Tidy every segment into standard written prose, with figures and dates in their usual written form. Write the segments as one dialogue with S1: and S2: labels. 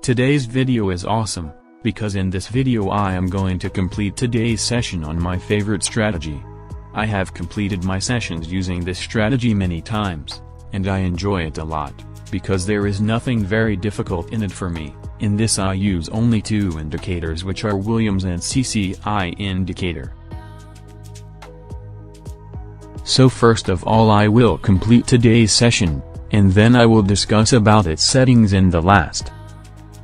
S1: Today's video is awesome, because in this video I am going to complete today's session on my favorite strategy. I have completed my sessions using this strategy many times, and I enjoy it a lot, because there is nothing very difficult in it for me. In this I use only two indicators, which are Williams and CCI indicator. So first of all I will complete today's session, and then I will discuss about its settings in the last.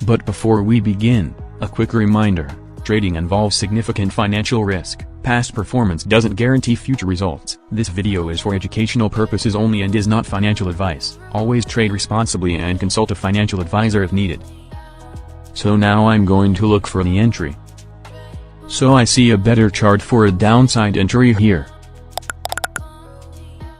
S1: But before we begin, a quick reminder, trading involves significant financial risk. Past performance doesn't guarantee future results. This video is for educational purposes only and is not financial advice. Always trade responsibly and consult a financial advisor if needed. So now I'm going to look for the entry. So I see a better chart for a downside entry here.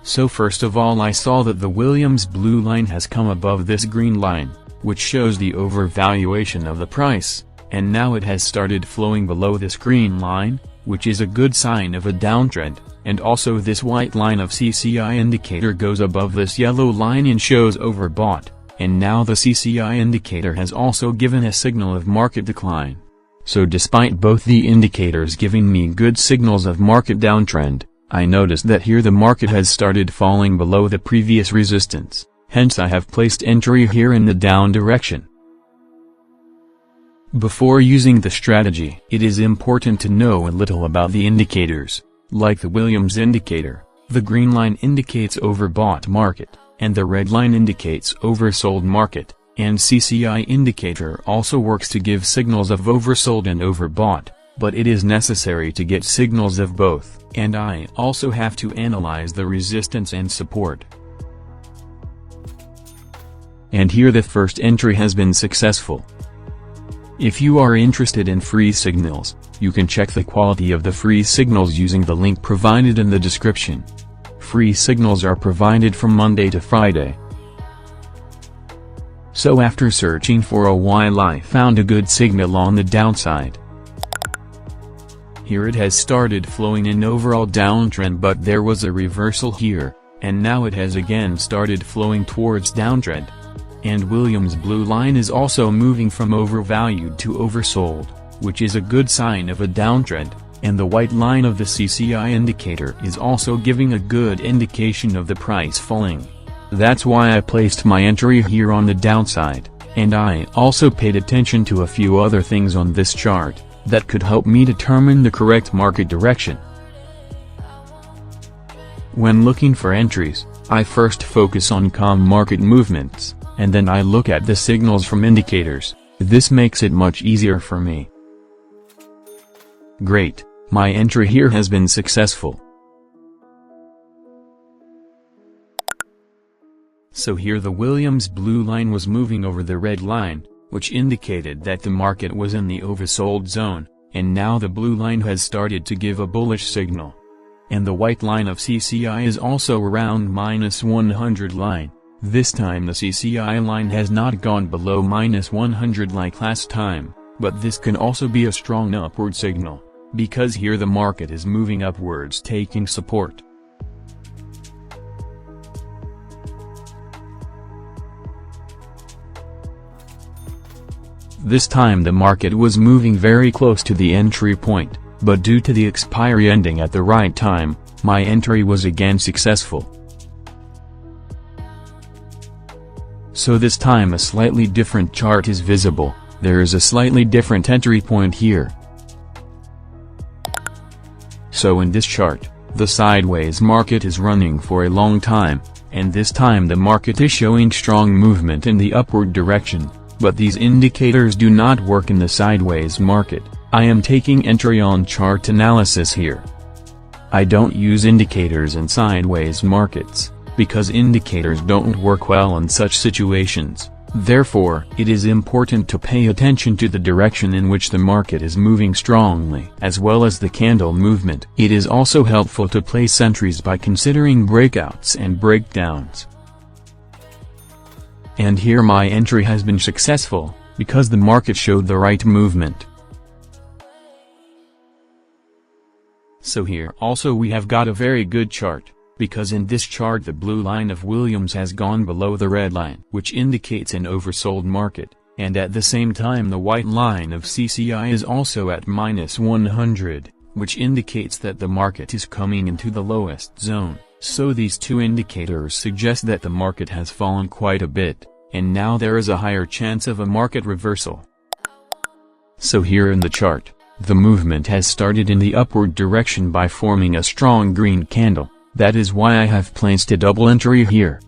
S1: So first of all I saw that the Williams blue line has come above this green line, which shows the overvaluation of the price, and now it has started flowing below this green line, which is a good sign of a downtrend, and also this white line of CCI indicator goes above this yellow line and shows overbought, and now the CCI indicator has also given a signal of market decline. So despite both the indicators giving me good signals of market downtrend, I noticed that here the market has started falling below the previous resistance. Hence I have placed entry here in the down direction. Before using the strategy, it is important to know a little about the indicators. Like the Williams indicator, the green line indicates overbought market, and the red line indicates oversold market, and CCI indicator also works to give signals of oversold and overbought, but it is necessary to get signals of both, and I also have to analyze the resistance and support. And here the first entry has been successful. If you are interested in free signals, you can check the quality of the free signals using the link provided in the description. Free signals are provided from Monday to Friday. So after searching for a while I found a good signal on the downside. Here it has started flowing in overall downtrend, but there was a reversal here, and now it has again started flowing towards downtrend. And Williams blue line is also moving from overvalued to oversold, which is a good sign of a downtrend, and the white line of the CCI indicator is also giving a good indication of the price falling. That's why I placed my entry here on the downside, and I also paid attention to a few other things on this chart that could help me determine the correct market direction. When looking for entries, I first focus on calm market movements, and then I look at the signals from indicators. This makes it much easier for me. Great, my entry here has been successful. So here the Williams blue line was moving over the red line, which indicated that the market was in the oversold zone, and now the blue line has started to give a bullish signal. And the white line of CCI is also around -100 line. This time the CCI line has not gone below -100 like last time, but this can also be a strong upward signal, because here the market is moving upwards taking support. This time the market was moving very close to the entry point, but due to the expiry ending at the right time, my entry was again successful. So this time a slightly different chart is visible. There is a slightly different entry point here. So in this chart, the sideways market is running for a long time, and this time the market is showing strong movement in the upward direction, but these indicators do not work in the sideways market. I am taking entry on chart analysis here. I don't use indicators in sideways markets, because indicators don't work well in such situations. Therefore, it is important to pay attention to the direction in which the market is moving strongly, as well as the candle movement. It is also helpful to place entries by considering breakouts and breakdowns. And here my entry has been successful, because the market showed the right movement. So here also we have got a very good chart. because in this chart the blue line of Williams has gone below the red line, which indicates an oversold market, and at the same time the white line of CCI is also at -100, which indicates that the market is coming into the lowest zone. So these two indicators suggest that the market has fallen quite a bit, and now there is a higher chance of a market reversal. So here in the chart, the movement has started in the upward direction by forming a strong green candle. That is why I have placed a double entry here.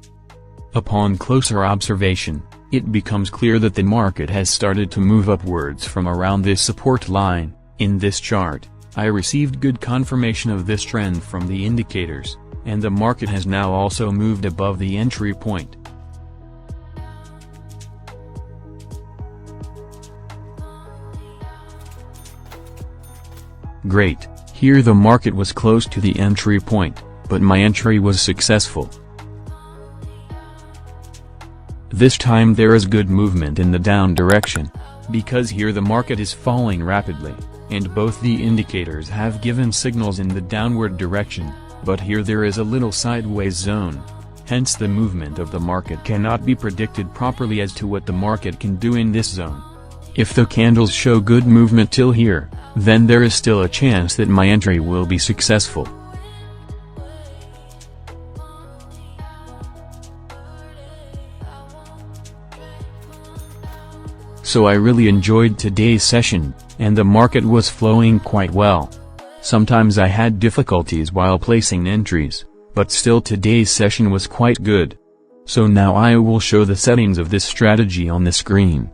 S1: Upon closer observation, it becomes clear that the market has started to move upwards from around this support line. In this chart, I received good confirmation of this trend from the indicators, and the market has now also moved above the entry point. Great, here the market was close to the entry point, but my entry was successful. This time there is good movement in the down direction, because here the market is falling rapidly, and both the indicators have given signals in the downward direction, but here there is a little sideways zone. Hence the movement of the market cannot be predicted properly as to what the market can do in this zone. If the candles show good movement till here, then there is still a chance that my entry will be successful. So I really enjoyed today's session, and the market was flowing quite well. Sometimes I had difficulties while placing entries, but still today's session was quite good. So now I will show the settings of this strategy on the screen.